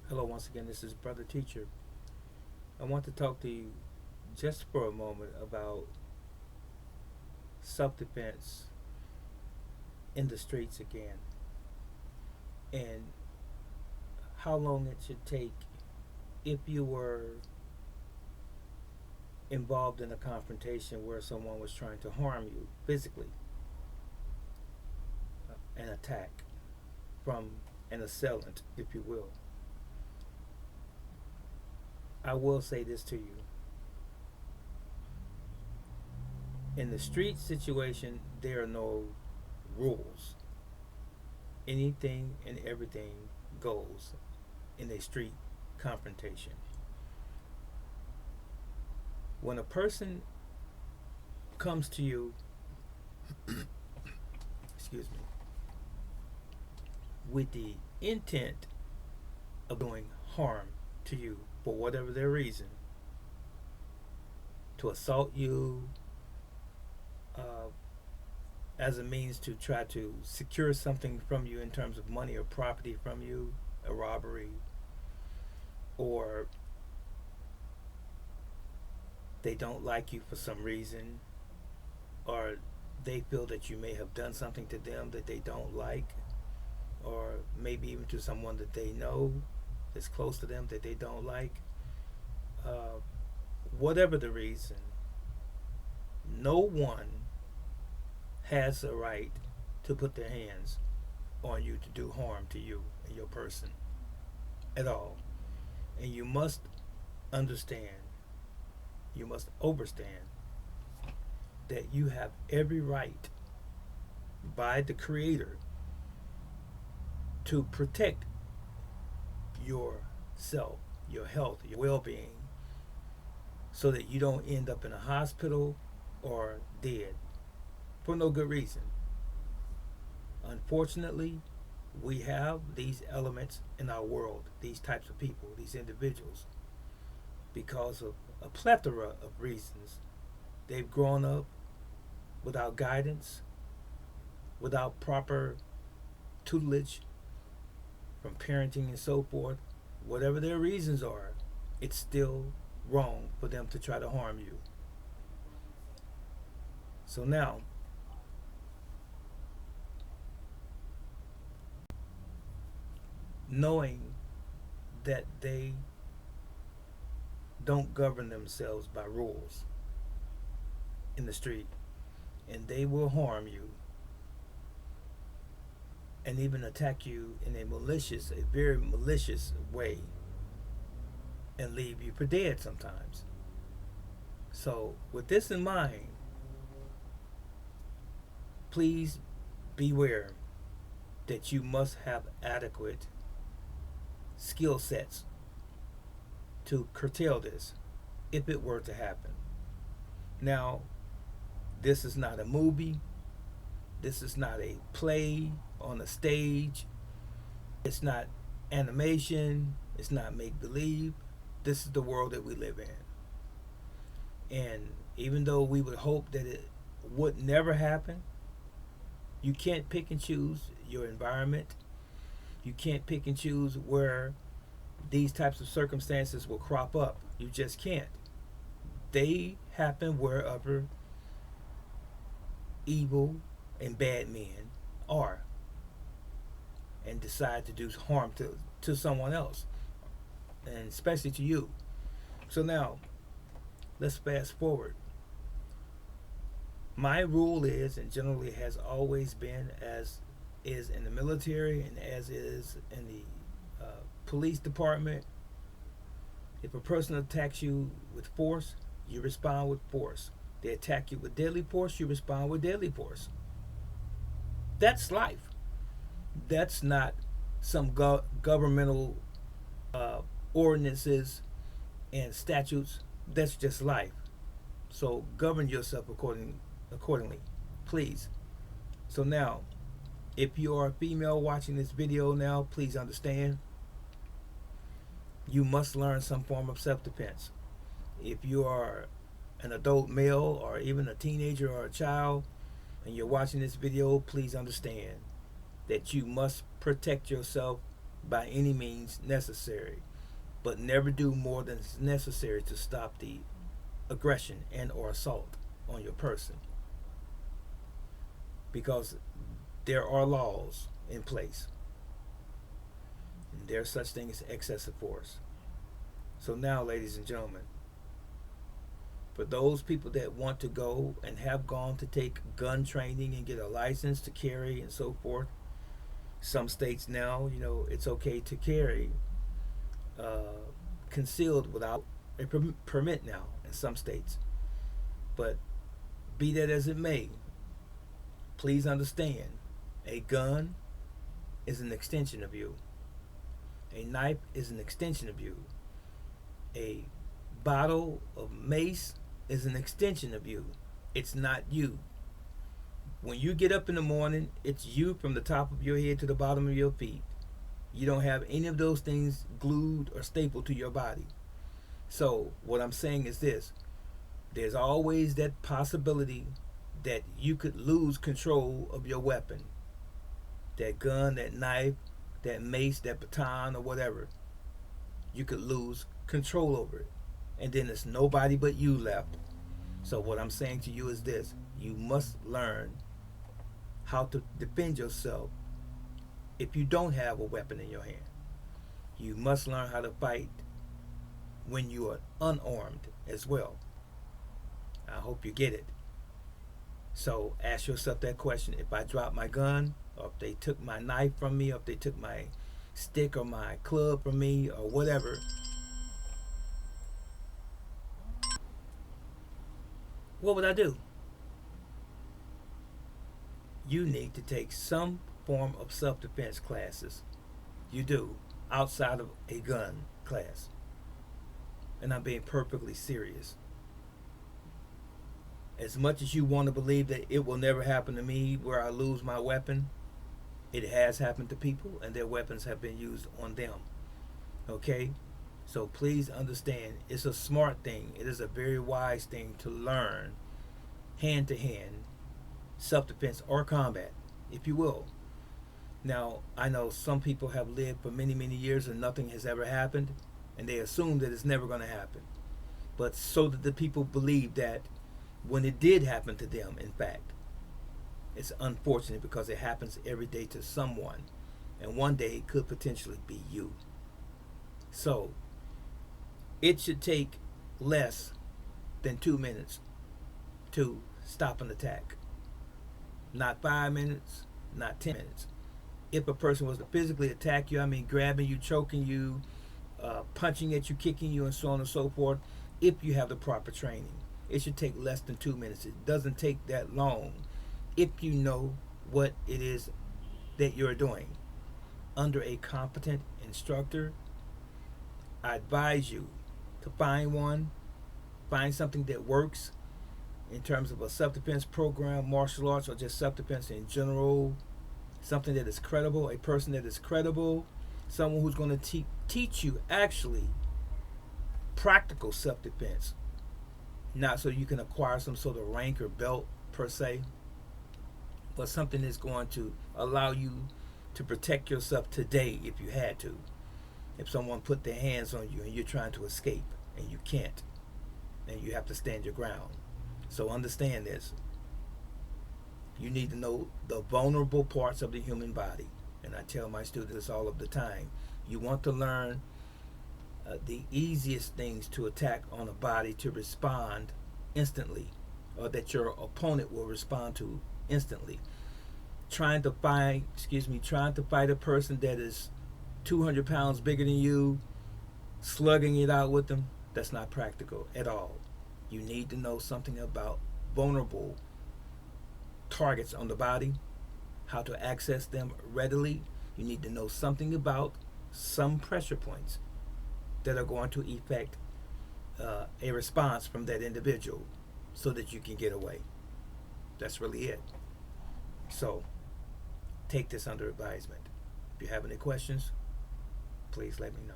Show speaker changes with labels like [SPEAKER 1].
[SPEAKER 1] Hello, once again, this is Brother Teacher. I want to talk to you just for a moment about self defense in the streets again and how long it should take if you were involved in a confrontation where someone was trying to harm you physically, an attack from an assailant, if you will. I will say this to you. In the street situation, there are no rules. Anything and everything goes in a street confrontation. When a person comes to you, excuse me, with the intent of doing harm to you for whatever their reason, to assault you, uh, as a means to try to secure something from you in terms of money or property from you, a robbery, or they don't like you for some reason, or they feel that you may have done something to them that they don't like, or maybe even to someone that they know that's close to them that they don't like. Uh, Whatever the reason, no one has the right to put their hands on you to do harm to you and your person at all. And you must understand, you must understand that you have every right by the Creator to protect yourself, your health, your well being, so that you don't end up in a hospital or dead for no good reason. Unfortunately, we have these elements in our world, these types of people, these individuals, because of a plethora of reasons. They've grown up without guidance, without proper tutelage from parenting and so forth. Whatever their reasons are, it's still wrong for them to try to harm you. So now, knowing that they don't govern themselves by rules in the street and they will harm you and even attack you in a very malicious way and leave you for dead sometimes. So, with this in mind, please beware that you must have adequate skill sets to curtail this if it were to happen. Now, this is not a movie, this is not a play on a stage, it's not animation, it's not make believe. This is the world that we live in. And even though we would hope that it would never happen, you can't pick and choose your environment. You can't pick and choose where these types of circumstances will crop up. You just can't. They happen wherever evil and bad men are and decide to do harm to someone else, and especially to you. So now, let's fast forward. My rule is, and generally has always been, as is in the military and as is in the police department, if a person attacks you with force, you respond with force. They attack you with deadly force, you respond with deadly force. That's life. That's not some governmental uh, ordinances and statutes. That's just life. So govern yourself accordingly, please. So now, if you are a female watching this video now, please understand you must learn some form of self-defense. If you are an adult male or even a teenager or a child and you're watching this video, please understand that you must protect yourself by any means necessary, but never do more than is necessary to stop the aggression and or assault on your person, because there are laws in place, and there's such thing as excessive force. So now, ladies and gentlemen, for those people that want to go and have gone to take gun training and get a license to carry and so forth, some states now, it's okay to carry concealed without a permit now in some states. But be that as it may, please understand, a gun is an extension of you. A knife is an extension of you. A bottle of mace is an extension of you. It's not you. When you get up in the morning, it's you from the top of your head to the bottom of your feet. You don't have any of those things glued or stapled to your body. So what I'm saying is this: there's always that possibility that you could lose control of your weapon. That gun, that knife, that mace, that baton, or whatever. You could lose control over it. And then there's nobody but you left. So what I'm saying to you is this: you must learn how to defend yourself if you don't have a weapon in your hand. You must learn how to fight when you are unarmed as well. I hope you get it. So ask yourself that question: if I drop my gun, or if they took my knife from me, or if they took my stick or my club from me, or whatever, what would I do? You need to take some form of self-defense classes. You do, outside of a gun class. And I'm being perfectly serious. As much as you want to believe that it will never happen to me where I lose my weapon, it has happened to people, and their weapons have been used on them. Okay? So please understand, it's a smart thing. It is a very wise thing to learn hand-to-hand self-defense or combat, if you will. Now, I know some people have lived for many, many years and nothing has ever happened, and they assume that it's never going to happen. But so did the people believe that when it did happen to them, in fact. It's unfortunate because it happens every day to someone, and one day it could potentially be you. So, it should take less than 2 minutes to stop an attack. Not 5 minutes, not 10 minutes. If a person was to physically attack you, I mean grabbing you, choking you, punching at you, kicking you, and so on and so forth, if you have the proper training, it should take less than 2 minutes. It doesn't take that long if you know what it is that you're doing. Under a competent instructor, I advise you to find something that works in terms of a self-defense program, martial arts, or just self-defense in general. Something that is credible, a person that is credible, someone who's going to teach you actually practical self-defense, not so you can acquire some sort of rank or belt per se, but something that's going to allow you to protect yourself today if you had to. If someone put their hands on you and you're trying to escape and you can't, and you have to stand your ground. So understand this. You need to know the vulnerable parts of the human body. And I tell my students all of the time, you want to learn the easiest things to attack on a body to respond instantly, or that your opponent will respond to instantly. Trying to fight a person that is 200 pounds bigger than you, slugging it out with them, that's not practical at all. You need to know something about vulnerable targets on the body, how to access them readily. You need to know something about some pressure points that are going to effect a response from that individual so that you can get away. That's really it. So take this under advisement. If you have any questions, please let me know.